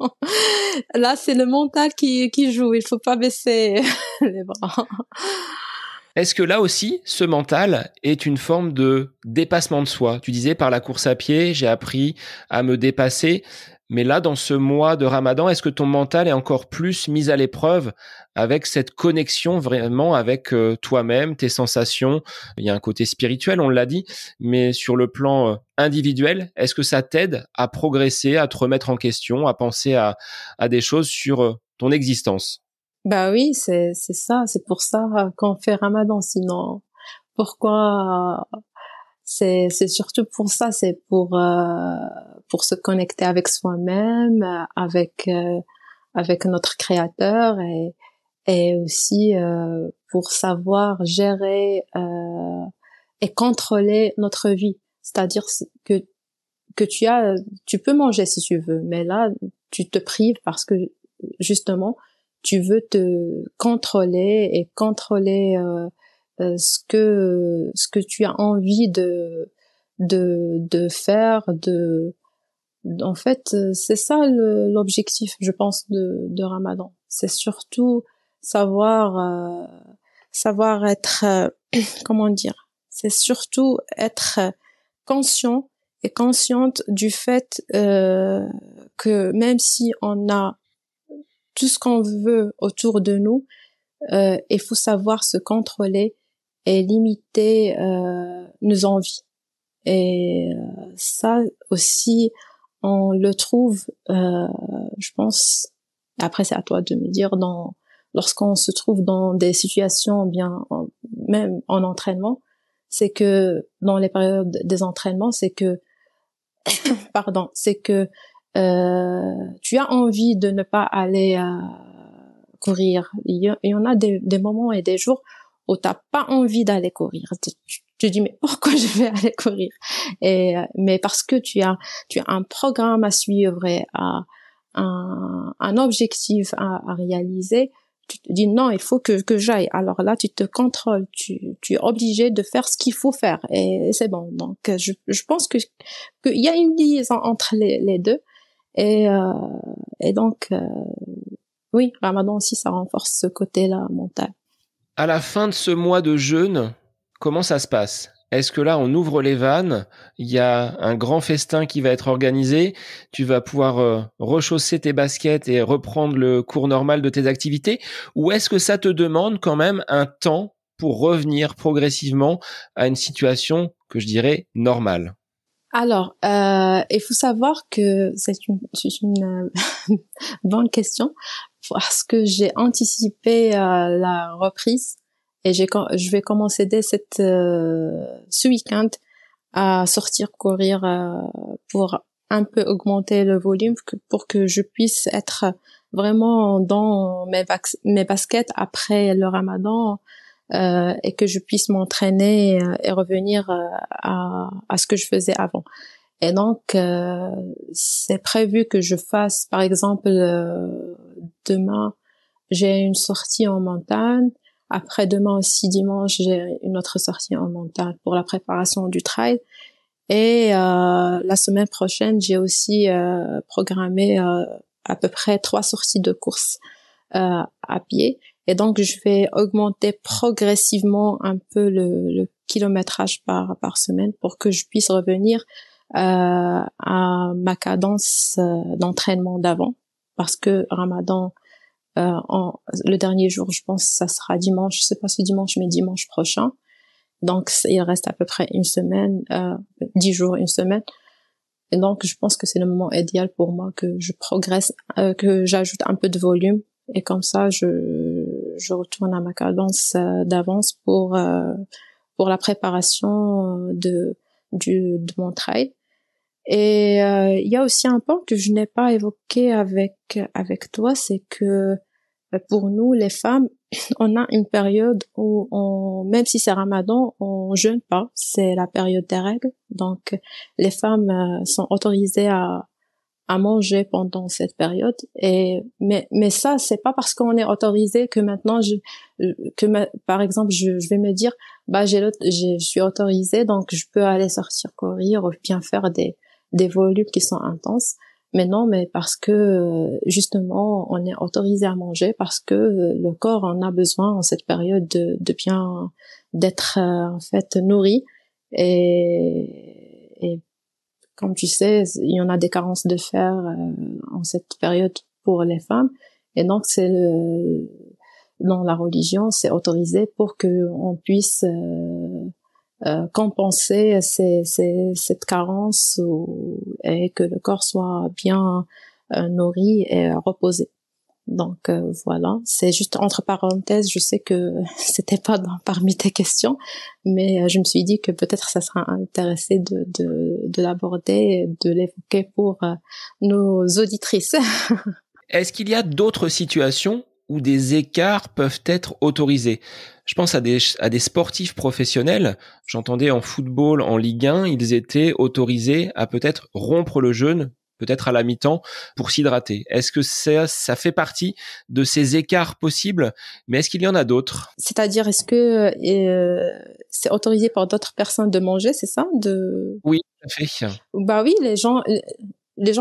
Là, c'est le mental qui joue. Il faut pas baisser les bras. Est-ce que là aussi, ce mental est une forme de dépassement de soi? Tu disais, par la course à pied, j'ai appris à me dépasser. Mais là, dans ce mois de Ramadan, est-ce que ton mental est encore plus mis à l'épreuve avec cette connexion vraiment avec toi-même, tes sensations? Il y a un côté spirituel, on l'a dit, mais sur le plan individuel, est-ce que ça t'aide à progresser, à te remettre en question, à penser à des choses sur ton existence? Bah oui, c'est ça. C'est pour ça qu'on fait Ramadan. Sinon, pourquoi? C'est surtout pour ça. C'est pour se connecter avec soi-même, avec notre créateur, et aussi pour savoir gérer et contrôler notre vie. C'est-à-dire que tu peux manger si tu veux, mais là tu te prives parce que justement tu veux te contrôler et contrôler ce que tu as envie de faire, en fait, c'est ça l'objectif, je pense, de Ramadan. C'est surtout savoir être, comment dire, c'est surtout être conscient et consciente du fait que même si on a tout ce qu'on veut autour de nous, il faut savoir se contrôler et limiter nos envies. Et ça aussi, on le trouve, je pense, après c'est à toi de me dire, lorsqu'on se trouve dans des situations même en entraînement, c'est que dans les périodes des entraînements, c'est que tu as envie de ne pas aller courir. Il y en a des moments et des jours où t'as pas envie d'aller courir. Tu te dis mais pourquoi je vais aller courir? Mais parce que tu as un programme à suivre et un objectif à réaliser, tu te dis non, il faut que j'aille. Alors là, tu te contrôles, tu es obligé de faire ce qu'il faut faire et c'est bon. Donc je pense qu'il y a une liaison entre les deux et donc oui, Ramadan aussi ça renforce ce côté-là mental. À la fin de ce mois de jeûne, comment ça se passe? Est-ce que là, on ouvre les vannes, il y a un grand festin qui va être organisé, tu vas pouvoir rechausser tes baskets et reprendre le cours normal de tes activités? Ou est-ce que ça te demande quand même un temps pour revenir progressivement à une situation que je dirais normale? Alors, il faut savoir que c'est une bonne question parce que j'ai anticipé la reprise et je vais commencer dès ce week-end à sortir courir pour un peu augmenter le volume pour que je puisse être vraiment dans mes baskets après le Ramadan et que je puisse m'entraîner et revenir à ce que je faisais avant. Et donc, c'est prévu que je fasse, par exemple, demain, j'ai une sortie en montagne. Après-demain aussi, dimanche, j'ai une autre sortie en montagne pour la préparation du trail. Et la semaine prochaine, j'ai aussi programmé à peu près 3 sorties de course à pied. Et donc, je vais augmenter progressivement un peu le kilométrage par semaine pour que je puisse revenir à ma cadence d'entraînement d'avant. Parce que Ramadan, le dernier jour, je pense, ça sera dimanche. C'est pas ce dimanche, mais dimanche prochain. Donc, il reste à peu près une semaine, 10 jours, une semaine. Et donc, je pense que c'est le moment idéal pour moi que je progresse, que j'ajoute un peu de volume. Et comme ça, je retourne à ma cadence d'avance pour la préparation de mon trail. Et il y a aussi un point que je n'ai pas évoqué avec toi, c'est que pour nous, les femmes, on a une période où même si c'est Ramadan, on jeûne pas. C'est la période des règles. Donc, les femmes sont autorisées à manger pendant cette période. Mais ça, c'est pas parce qu'on est autorisé que maintenant par exemple, je vais me dire, je suis autorisée, donc je peux aller sortir courir ou bien faire des volumes qui sont intenses. Mais non, mais parce que justement on est autorisé à manger parce que le corps en a besoin en cette période de bien d'être en fait nourri et comme tu sais, il y en a des carences de fer en cette période pour les femmes et donc dans la religion, c'est autorisé pour que on puisse compenser cette carence et que le corps soit bien nourri et reposé. Donc voilà, c'est juste entre parenthèses, je sais que c'était pas parmi tes questions, mais je me suis dit que peut-être ça sera intéressé de l'aborder, de l'évoquer pour nos auditrices. Est-ce qu'il y a d'autres situations où des écarts peuvent être autorisés? Je pense à des sportifs professionnels. J'entendais en football, en Ligue 1, ils étaient autorisés à peut-être rompre le jeûne peut-être à la mi-temps, pour s'hydrater. Est-ce que ça fait partie de ces écarts possibles, mais est-ce qu'il y en a d'autres? C'est-à-dire, est-ce que c'est autorisé par d'autres personnes de manger, c'est ça? Oui, tout à fait. Bah oui, les gens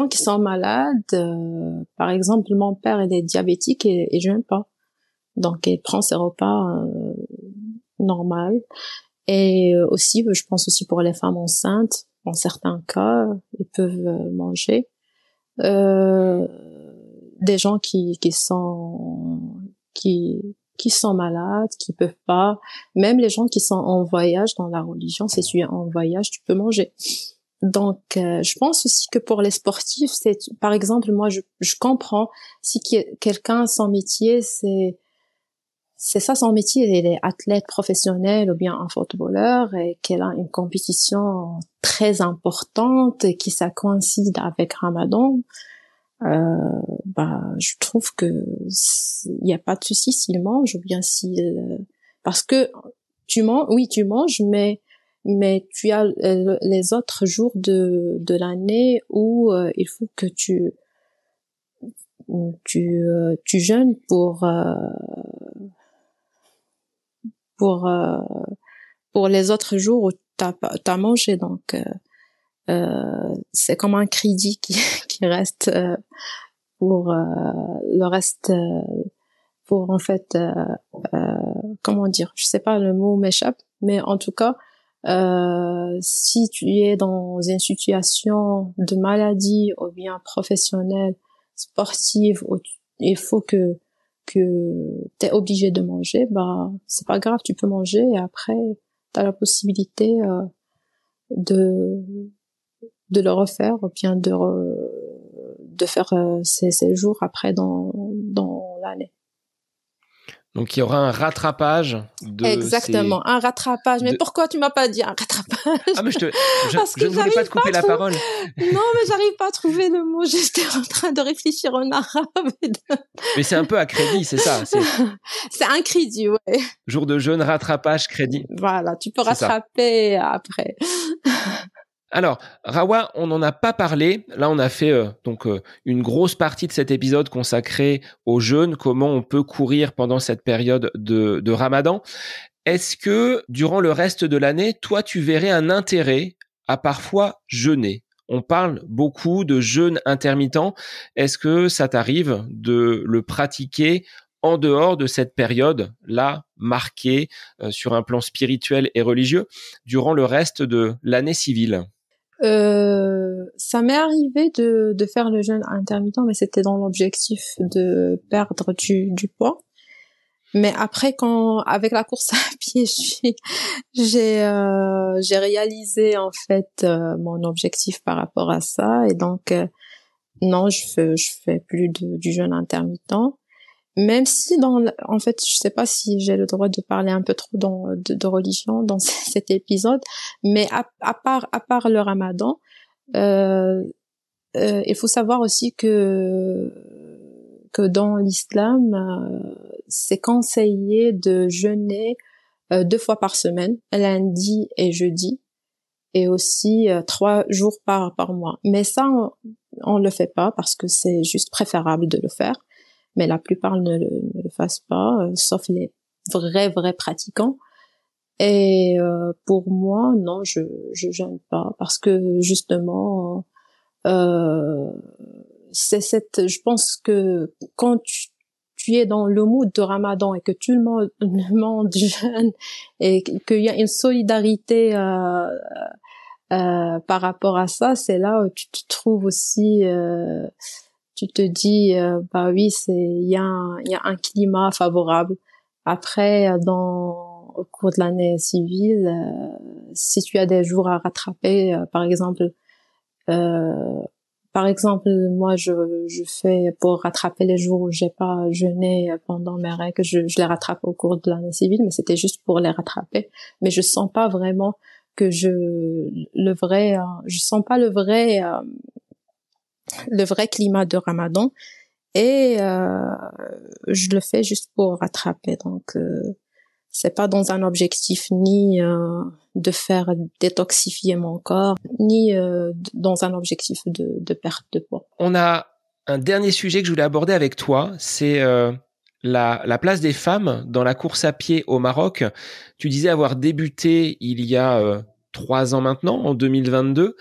qui sont malades, par exemple, mon père, il est diabétique et jeûne pas. Donc, il prend ses repas normal. Et aussi, je pense aussi pour les femmes enceintes, en certains cas, ils peuvent manger. Des gens qui sont malades, qui peuvent pas, même les gens qui sont en voyage dans la religion, si tu es en voyage, tu peux manger. Donc, je pense aussi que pour les sportifs, c'est, par exemple, moi, je comprends si quelqu'un, son métier, c'est ça son métier, il est athlète professionnel ou bien un footballeur et qu'elle a une compétition très importante et qui ça coïncide avec Ramadan. Bah, je trouve que il y a pas de souci s'il mange ou bien s'il, parce que oui, tu manges, mais tu as les autres jours de l'année où il faut que tu jeûnes pour euh, pour les autres jours où t'as mangé. Donc c'est comme un crédit qui reste pour le reste, pour en fait comment dire, je sais pas, le mot m'échappe, mais en tout cas si tu es dans une situation de maladie ou bien professionnelle, sportive, où il faut que t'es obligé de manger, bah c'est pas grave, tu peux manger et après t'as la possibilité de le refaire ou bien de faire ces jours après dans l'année. Donc, il y aura un rattrapage de Exactement, un rattrapage. Mais de... pourquoi tu m'as pas dit un rattrapage? Ah, mais Parce je que ne voulais pas te couper la parole. Non, mais j'arrive pas à trouver le mot. J'étais en train de réfléchir en arabe. Mais c'est un peu à crédit, c'est ça. C'est un crédit, ouais. Jour de jeûne, rattrapage, crédit. Voilà, tu peux C'est ça. rattraper après. Alors, Rawa, on n'en a pas parlé. Là, on a fait une grosse partie de cet épisode consacré au jeûne, comment on peut courir pendant cette période de Ramadan. Est-ce que, durant le reste de l'année, toi, tu verrais un intérêt à parfois jeûner? On parle beaucoup de jeûne intermittent. Est-ce que ça t'arrive de le pratiquer en dehors de cette période-là, marquée sur un plan spirituel et religieux, durant le reste de l'année civile? Ça m'est arrivé de faire le jeûne intermittent, mais c'était dans l'objectif de perdre du poids. Mais après, avec la course à pied, j'ai réalisé en fait mon objectif par rapport à ça, et donc non, je fais plus du jeûne intermittent. Même si en fait, je sais pas si j'ai le droit de parler un peu trop de religion dans cet épisode, mais à part le Ramadan, il faut savoir aussi que dans l'islam, c'est conseillé de jeûner 2 fois par semaine, lundi et jeudi, et aussi 3 jours par mois. Mais ça, on le fait pas parce que c'est juste préférable de le faire. Mais la plupart ne le fassent pas, sauf les vrais pratiquants. Et pour moi, non, je jeûne pas parce que justement, je pense que quand tu es dans le mood de Ramadan et que tout le monde jeûne et qu'il y a une solidarité par rapport à ça, c'est là où tu te trouves aussi tu te dis bah oui, il y a un climat favorable. Après au cours de l'année civile, si tu as des jours à rattraper, euh, par exemple moi je fais pour rattraper les jours où j'ai pas jeûné pendant mes règles, je les rattrape au cours de l'année civile, mais c'était juste pour les rattraper. Mais je sens pas vraiment que je sens pas le vrai climat de Ramadan, et je le fais juste pour rattraper. Donc C'est pas dans un objectif ni de faire détoxifier mon corps, ni dans un objectif de perte de poids. On a un dernier sujet que je voulais aborder avec toi, c'est la place des femmes dans la course à pied au Maroc. Tu disais avoir débuté il y a 3 ans maintenant, en 2022.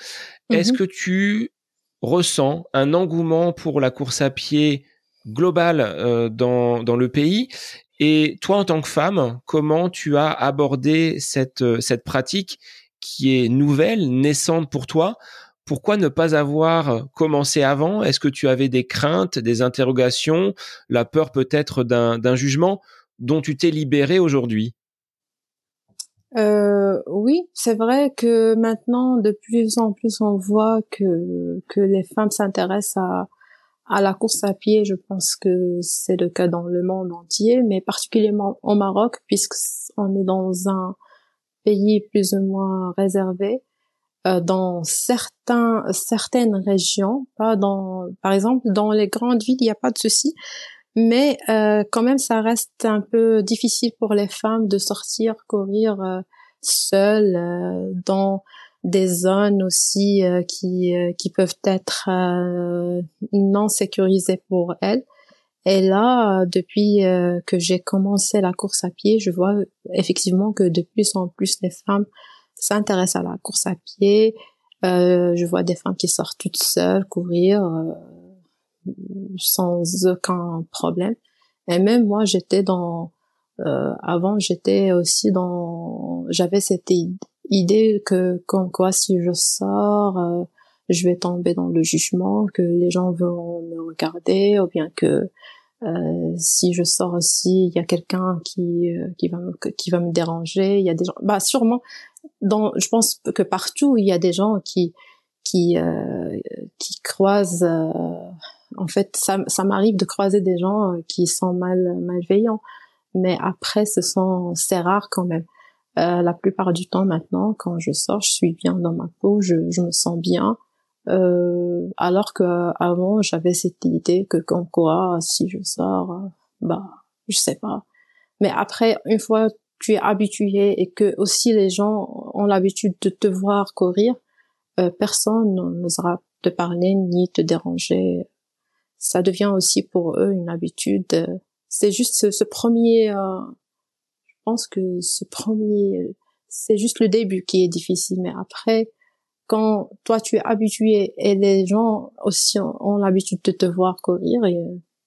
Est-ce que tu ressens un engouement pour la course à pied globale dans le pays? Et toi, en tant que femme, comment tu as abordé cette pratique qui est nouvelle, naissante pour toi? Pourquoi ne pas avoir commencé avant? Est-ce que tu avais des craintes, des interrogations, la peur peut-être d'un jugement dont tu t'es libérée aujourd'hui? Oui, c'est vrai que maintenant, de plus en plus, on voit que les femmes s'intéressent à la course à pied. Je pense que c'est le cas dans le monde entier, mais particulièrement au Maroc, puisqu'on est dans un pays plus ou moins réservé. Dans certaines régions, par exemple, dans les grandes villes, il n'y a pas de souci, mais quand même, ça reste un peu difficile pour les femmes de sortir, courir seules dans des zones aussi qui peuvent être non sécurisées pour elles. Et là, depuis que j'ai commencé la course à pied, je vois effectivement que de plus en plus les femmes s'intéressent à la course à pied. Je vois des femmes qui sortent toutes seules courir sans aucun problème. Et même moi, avant, j'avais cette idée que comme quoi si je sors, je vais tomber dans le jugement, que les gens vont me regarder, ou bien que si je sors aussi, il y a quelqu'un qui va me déranger. Il y a des gens, sûrement. Je pense que partout il y a des gens qui croisent. En fait, ça m'arrive de croiser des gens qui sont malveillants, mais après c'est rare quand même. La plupart du temps maintenant, quand je sors, je suis bien dans ma peau, je me sens bien. Alors que avant j'avais cette idée que comme quoi si je sors, je sais pas. Mais après, une fois tu es habitué et que aussi les gens ont l'habitude de te voir courir, personne n'osera te parler ni te déranger. Ça devient aussi pour eux une habitude. C'est juste ce premier, je pense que c'est juste le début qui est difficile. Mais après, quand toi tu es habitué et les gens aussi ont l'habitude de te voir courir, et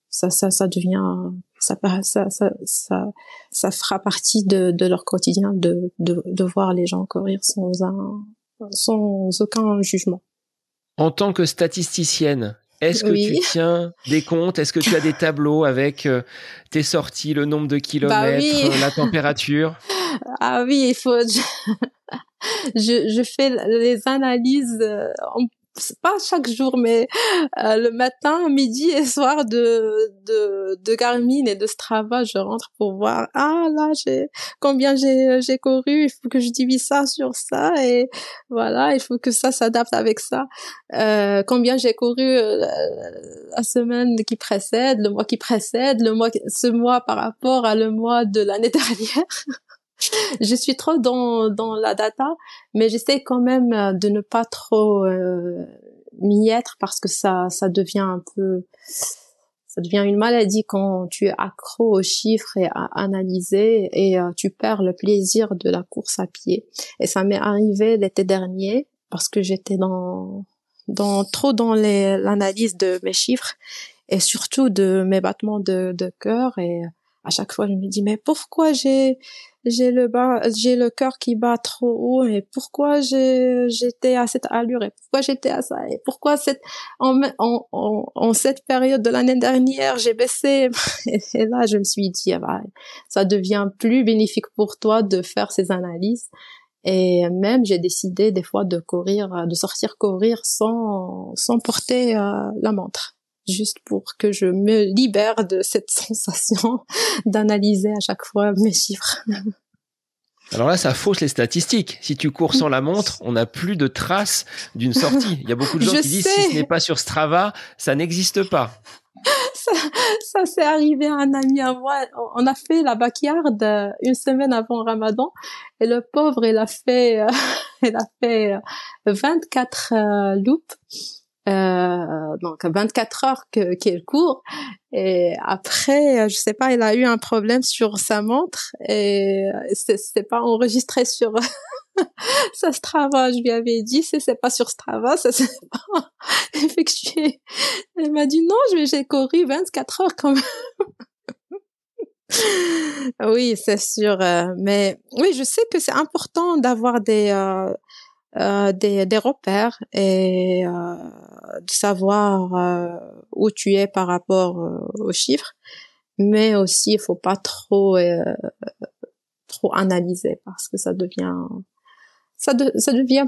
ça devient, ça fera partie de leur quotidien de voir les gens courir sans aucun jugement. En tant que statisticienne, est-ce que tu tiens des comptes? Est-ce que tu as des tableaux avec tes sorties, le nombre de kilomètres, la température? Ah oui, il faut. Je fais les analyses, pas chaque jour, mais le matin, midi et soir de Garmin et de Strava, je rentre pour voir. Ah là, combien j'ai couru. Il faut que je divise ça sur ça et voilà, il faut que ça s'adapte avec ça. Combien j'ai couru la semaine qui précède, le mois qui précède, ce mois par rapport à le mois de l'année dernière. Je suis trop dans la data, mais j'essaie quand même de ne pas trop m'y être parce que ça devient une maladie quand tu es accro aux chiffres et à analyser et tu perds le plaisir de la course à pied. Et ça m'est arrivé l'été dernier parce que j'étais trop dans l'analyse de mes chiffres et surtout de mes battements de cœur et à chaque fois je me dis mais pourquoi j'ai le cœur qui bat trop haut et pourquoi j'étais à cette allure et pourquoi j'étais à ça et pourquoi en cette période de l'année dernière j'ai baissé et là je me suis dit ça devient plus bénéfique pour toi de faire ces analyses et même j'ai décidé des fois de sortir courir sans porter la montre. Juste pour que je me libère de cette sensation d'analyser à chaque fois mes chiffres. Alors là, ça fausse les statistiques. Si tu cours sans la montre, on n'a plus de traces d'une sortie. Il y a beaucoup de gens qui disent si ce n'est pas sur Strava, ça n'existe pas. ça s'est arrivé à un ami à moi. On a fait la backyard une semaine avant Ramadan et le pauvre, il a fait 24 loops. Donc 24 heures qui est le cours, et après je sais pas, il a eu un problème sur sa montre et c'est pas enregistré sur sa Strava. Je lui avais dit c'est pas sur Strava, ça c'est pas effectué. Elle m'a dit non, j'ai couru 24 heures quand même. Oui, c'est sûr, mais oui, je sais que c'est important d'avoir des repères et de savoir où tu es par rapport aux chiffres, mais aussi il faut pas trop analyser parce que ça devient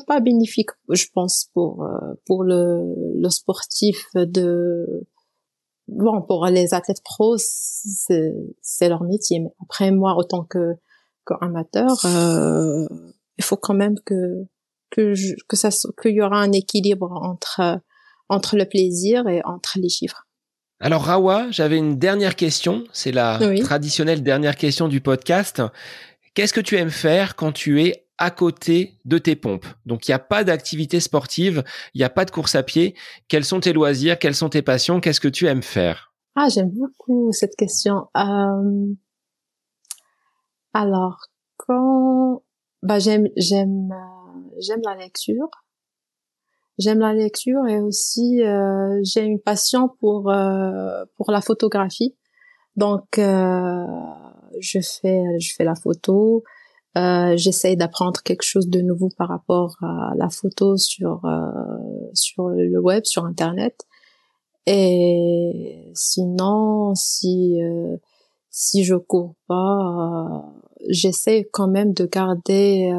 pas bénéfique, je pense, pour le sportif pour les athlètes pros, c'est leur métier, mais après moi autant qu'amateur, il faut quand même qu'il y aura un équilibre entre le plaisir et entre les chiffres. Alors Rawa, j'avais une dernière question, c'est la traditionnelle dernière question du podcast. Qu'est-ce que tu aimes faire quand tu es à côté de tes pompes? Donc il n'y a pas d'activité sportive, il n'y a pas de course à pied. Quels sont tes loisirs, quelles sont tes passions, qu'est-ce que tu aimes faire? Ah, j'aime beaucoup cette question. Alors j'aime la lecture. J'aime la lecture et aussi j'ai une passion pour la photographie. Donc je fais la photo. J'essaye d'apprendre quelque chose de nouveau par rapport à la photo sur le web, sur Internet. Et sinon, si je cours pas, j'essaie quand même de garder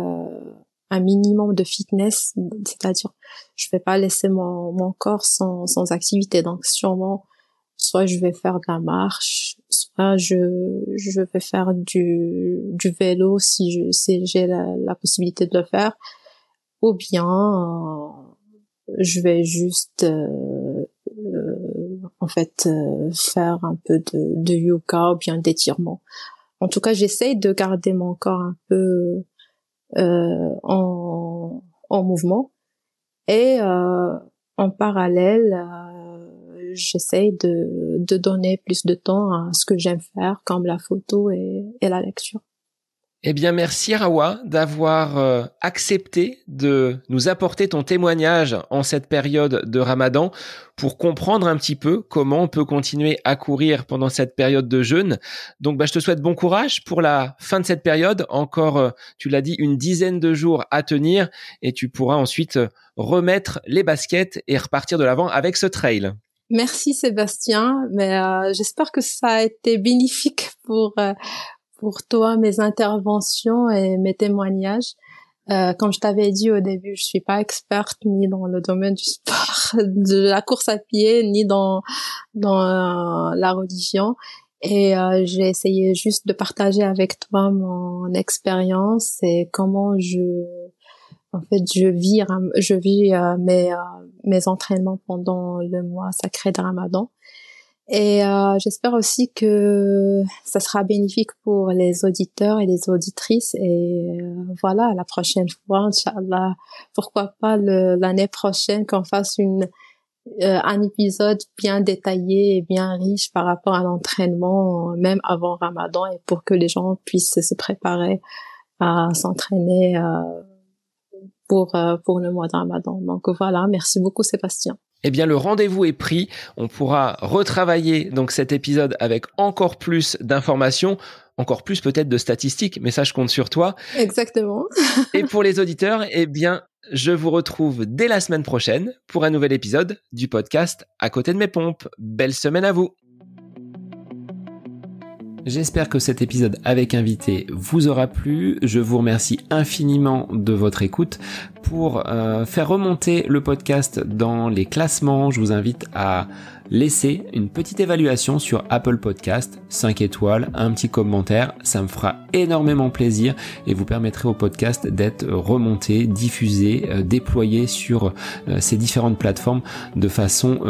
un minimum de fitness, c'est-à-dire je vais pas laisser mon corps sans activité. Donc sûrement, soit je vais faire de la marche, soit je vais faire du vélo si j'ai la possibilité de le faire, ou bien je vais juste faire un peu de yoga ou bien d'étirement. En tout cas, j'essaye de garder mon corps un peu en mouvement, et en parallèle j'essaye de donner plus de temps à ce que j'aime faire, comme la photo et la lecture. Eh bien, merci Rawa d'avoir accepté de nous apporter ton témoignage en cette période de Ramadan pour comprendre un petit peu comment on peut continuer à courir pendant cette période de jeûne. Donc, je te souhaite bon courage pour la fin de cette période. Encore, tu l'as dit, une dizaine de jours à tenir et tu pourras ensuite remettre les baskets et repartir de l'avant avec ce trail. Merci Sébastien, mais j'espère que ça a été bénéfique pour toi, mes interventions et mes témoignages. Comme je t'avais dit au début, je suis pas experte ni dans le domaine du sport, de la course à pied, ni dans la religion. Et j'ai essayé juste de partager avec toi mon expérience et comment je vis mes entraînements pendant le mois sacré de Ramadan. Et j'espère aussi que ça sera bénéfique pour les auditeurs et les auditrices. Et voilà, la prochaine fois, Inch'Allah, pourquoi pas l'année prochaine qu'on fasse un épisode bien détaillé et bien riche par rapport à l'entraînement, même avant Ramadan, et pour que les gens puissent se préparer à s'entraîner pour le mois de Ramadan. Donc voilà, merci beaucoup Sébastien. Eh bien, le rendez-vous est pris. On pourra retravailler donc cet épisode avec encore plus d'informations, encore plus peut-être de statistiques, mais ça, je compte sur toi. Exactement. Et pour les auditeurs, eh bien, je vous retrouve dès la semaine prochaine pour un nouvel épisode du podcast À côté de mes pompes. Belle semaine à vous. J'espère que cet épisode avec invité vous aura plu. Je vous remercie infiniment de votre écoute. Pour faire remonter le podcast dans les classements, je vous invite à laissez une petite évaluation sur Apple Podcast, 5 étoiles, un petit commentaire, ça me fera énormément plaisir et vous permettrez au podcast d'être remonté, diffusé, déployé sur ces différentes plateformes de façon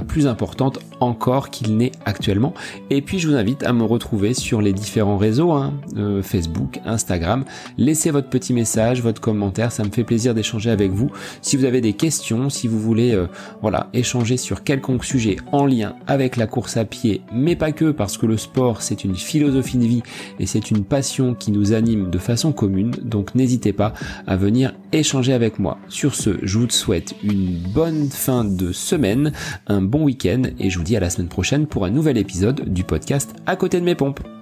plus importante encore qu'il n'est actuellement. Et puis je vous invite à me retrouver sur les différents réseaux, Facebook, Instagram. Laissez votre petit message, votre commentaire, ça me fait plaisir d'échanger avec vous. Si vous avez des questions, si vous voulez échanger sur quelconque sujet en lien avec la course à pied, mais pas que, parce que le sport c'est une philosophie de vie et c'est une passion qui nous anime de façon commune, donc n'hésitez pas à venir échanger avec moi. Sur ce, je vous souhaite une bonne fin de semaine, un bon week-end et je vous dis à la semaine prochaine pour un nouvel épisode du podcast À côté de mes pompes.